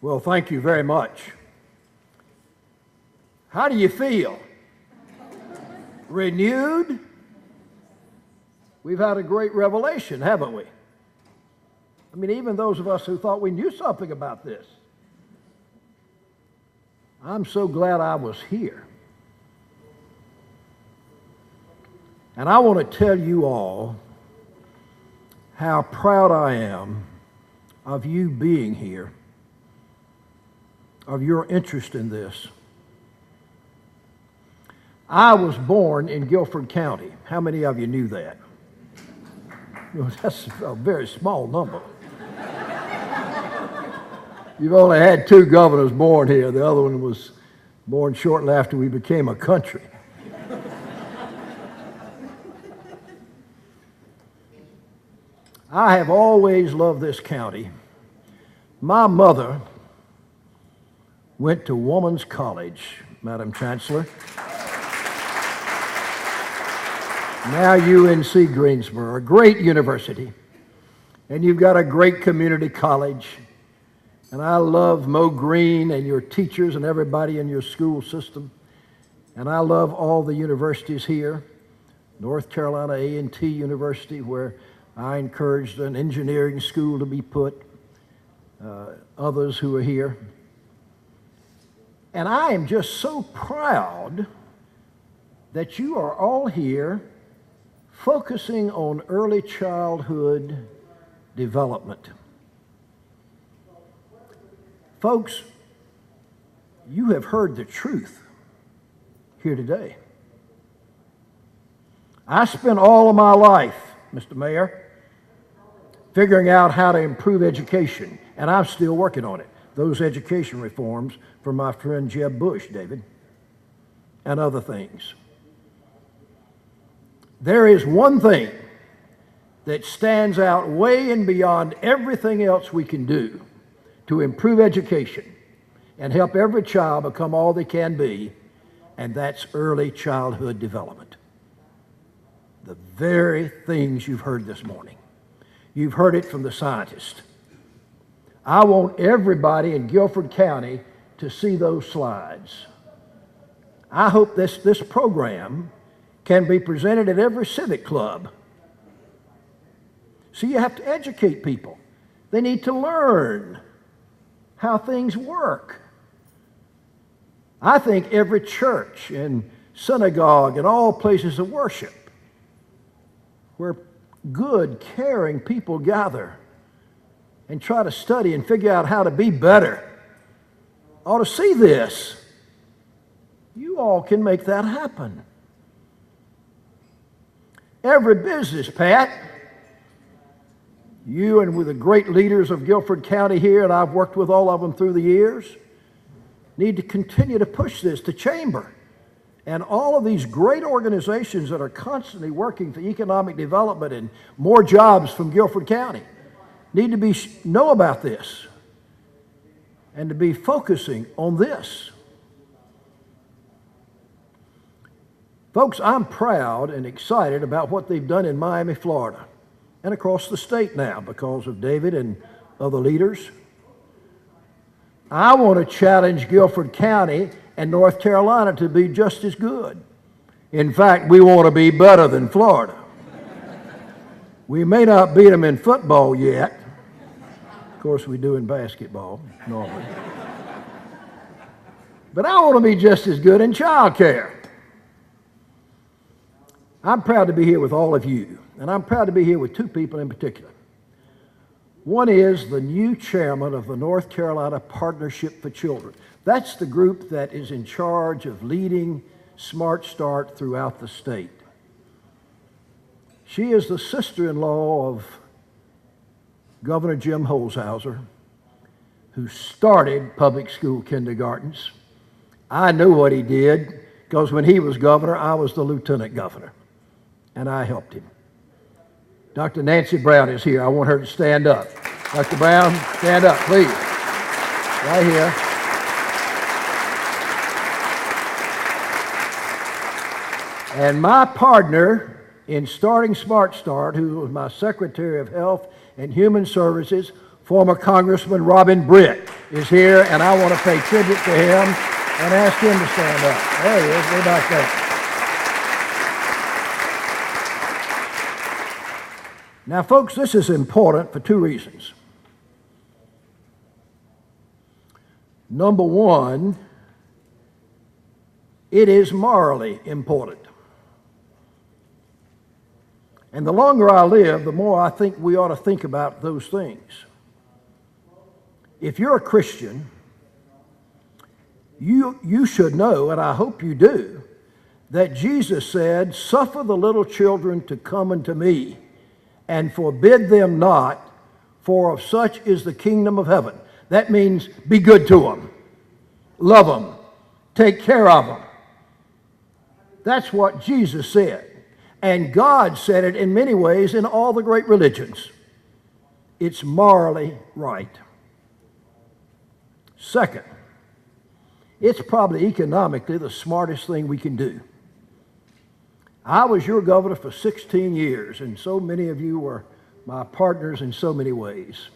Well, thank you very much. How do you feel? Renewed? We've had a great revelation, haven't we? I mean, even those of us who thought we knew something about this. I'm so glad I was here. And I want to tell you all how proud I am of you being here, of your interest in this. I was born in Guilford County. How many of you knew that? Well, that's a very small number. You've only had 2 governors born here. The other one was born shortly after we became a country. I have always loved this county. My mother went to Woman's College, Madam Chancellor. Now UNC Greensboro, a great university. And you've got a great community college. And I love Mo Green and your teachers and everybody in your school system. And I love all the universities here. North Carolina A&T University, where I encouraged an engineering school to be put. Others who are here. And I am just so proud that you are all here focusing on early childhood development. Folks, you have heard the truth here today. I spent all of my life, Mr. Mayor, figuring out how to improve education, and I'm still working on it. Those education reforms for my friend Jeb Bush, David, and other things. There is one thing that stands out way and beyond everything else we can do to improve education and help every child become all they can be, and that's early childhood development. The very things you've heard this morning. You've heard it from the scientists. I want everybody in Guilford County to see those slides. I hope this program can be presented at every civic club. So you have to educate people. They need to learn how things work. I think every church and synagogue and all places of worship where good, caring people gather and try to study and figure out how to be better ought to see this. You all can make that happen. Every business, Pat, you and with the great leaders of Guilford County here, and I've worked with all of them through the years, need to continue to push this. The Chamber and all of these great organizations that are constantly working for economic development and more jobs from Guilford County need to know about this and to be focusing on this. Folks, I'm proud and excited about what they've done in Miami, Florida, and across the state now because of David and other leaders. I want to challenge Guilford County and North Carolina to be just as good. In fact, we want to be better than Florida. We may not beat them in football yet. Of course, we do in basketball normally. But I want to be just as good in child care. I'm proud to be here with all of you, and I'm proud to be here with 2 people in particular. One is the new chairman of the North Carolina Partnership for Children. That's the group that is in charge of leading Smart Start throughout the state. She is the sister-in-law of Governor Jim Holshouser, who started public school kindergartens. I knew what he did because when he was governor, I was the lieutenant governor, and I helped him. Dr. Nancy Brown is here. I want her to stand up. Dr. Brown, stand up, please. Right here. And my partner in starting Smart Start, who was my Secretary of Health and Human Services, Former Congressman Robin Britt is here, and I want to pay tribute to him and ask him to stand up. There he is, way back there. Now, folks, this is important for two reasons. Number one, it is morally important. And the longer I live, the more I think we ought to think about those things. If you're a Christian, you should know, and I hope you do, that Jesus said, "Suffer the little children to come unto me, and forbid them not, for of such is the kingdom of heaven." That means be good to them, love them, take care of them. That's what Jesus said. And God said it in many ways in all the great religions. It's morally right. Second, it's probably economically the smartest thing we can do. I was your governor for 16 years, and so many of you were my partners in so many ways.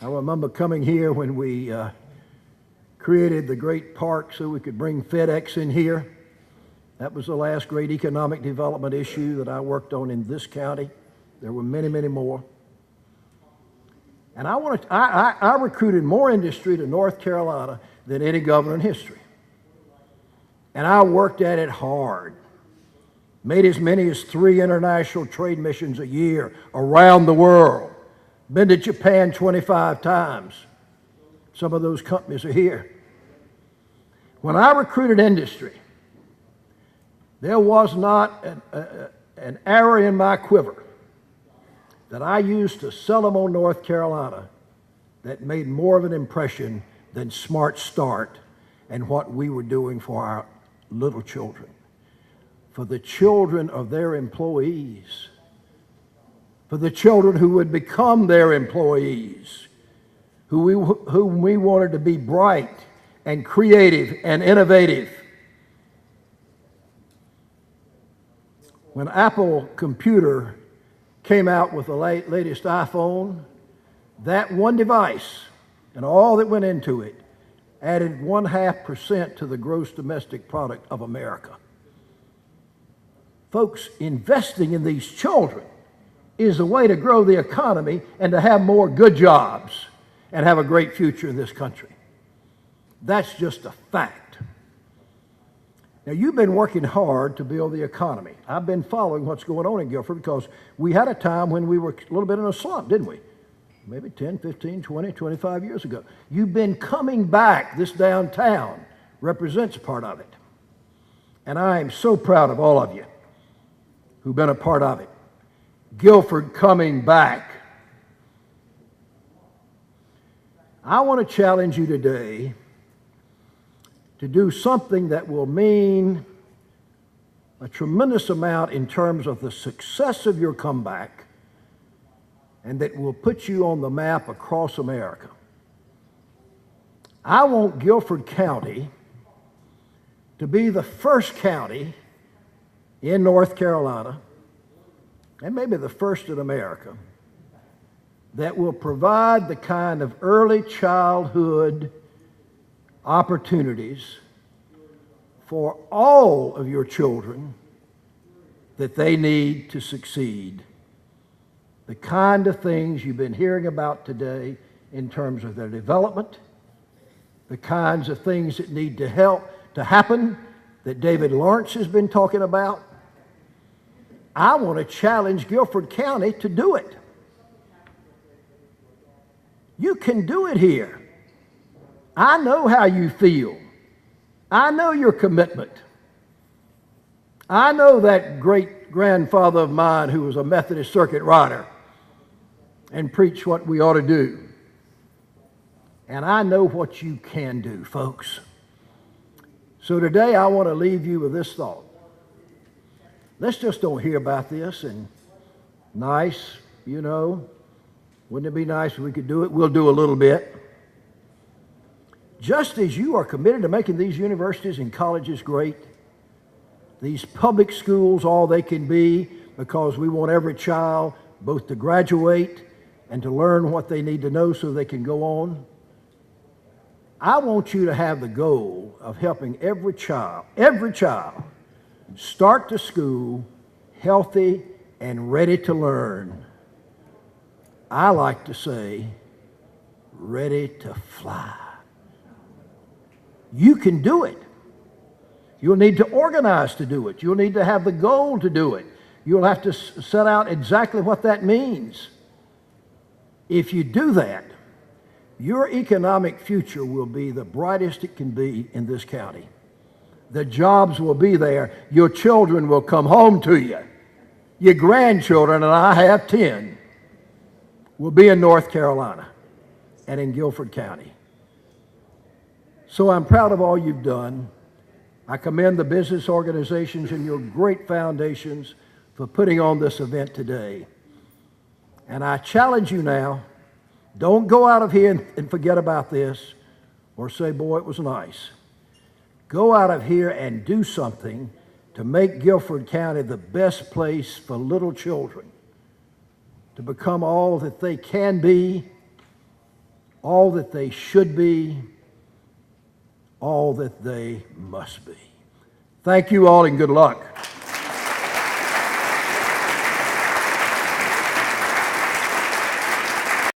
I remember coming here when we created the great park so we could bring FedEx in here. That was the last great economic development issue that I worked on in this county. There were many, many more. And I recruited more industry to North Carolina than any governor in history. And I worked at it hard. Made as many as 3 international trade missions a year around the world. Been to Japan 25 times. Some of those companies are here. When I recruited industry, there was not an arrow in my quiver that I used to sell them on North Carolina that made more of an impression than Smart Start and what we were doing for our little children, for the children of their employees, for the children who would become their employees, whom we wanted to be bright and creative and innovative. When Apple Computer came out with the latest iPhone, that one device and all that went into it added 0.5% to the gross domestic product of America. Folks, investing in these children is a way to grow the economy and to have more good jobs and have a great future in this country. That's just a fact. Now, you've been working hard to build the economy. I've been following what's going on in Guilford because we had a time when we were a little bit in a slump, didn't we? Maybe 10, 15, 20, 25 years ago. You've been coming back. This downtown represents part of it. And I am so proud of all of you who've been a part of it. Guilford coming back. I want to challenge you today to do something that will mean a tremendous amount in terms of the success of your comeback and that will put you on the map across America. I want Guilford County to be the first county in North Carolina, and maybe the first in America, that will provide the kind of early childhood opportunities for all of your children that they need to succeed. The kind of things you've been hearing about today in terms of their development, the kinds of things that need to help to happen that David Lawrence has been talking about. I want to challenge Guilford County to do it. You can do it here. I know how you feel. I know your commitment. I know that great grandfather of mine who was a Methodist circuit rider and preached what we ought to do. And I know what you can do, folks. So today I want to leave you with this thought. Let's just don't hear about this and nice, you know. Wouldn't it be nice if we could do it? We'll do a little bit. Just as you are committed to making these universities and colleges great, these public schools all they can be, because we want every child both to graduate and to learn what they need to know so they can go on. I want you to have the goal of helping every child, start to school healthy and ready to learn. I like to say, ready to fly. You can do it. You'll need to organize to do it. You'll need to have the goal to do it. You'll have to set out exactly what that means. If you do that, your economic future will be the brightest it can be in this county. The jobs will be there. Your children will come home to you. Your grandchildren, and I have 10, will be in North Carolina and in Guilford County. So I'm proud of all you've done. I commend the business organizations and your great foundations for putting on this event today. And I challenge you now, don't go out of here and forget about this or say, boy, it was nice. Go out of here and do something to make Guilford County the best place for little children to become all that they can be, all that they should be, all that they must be. Thank you all and good luck.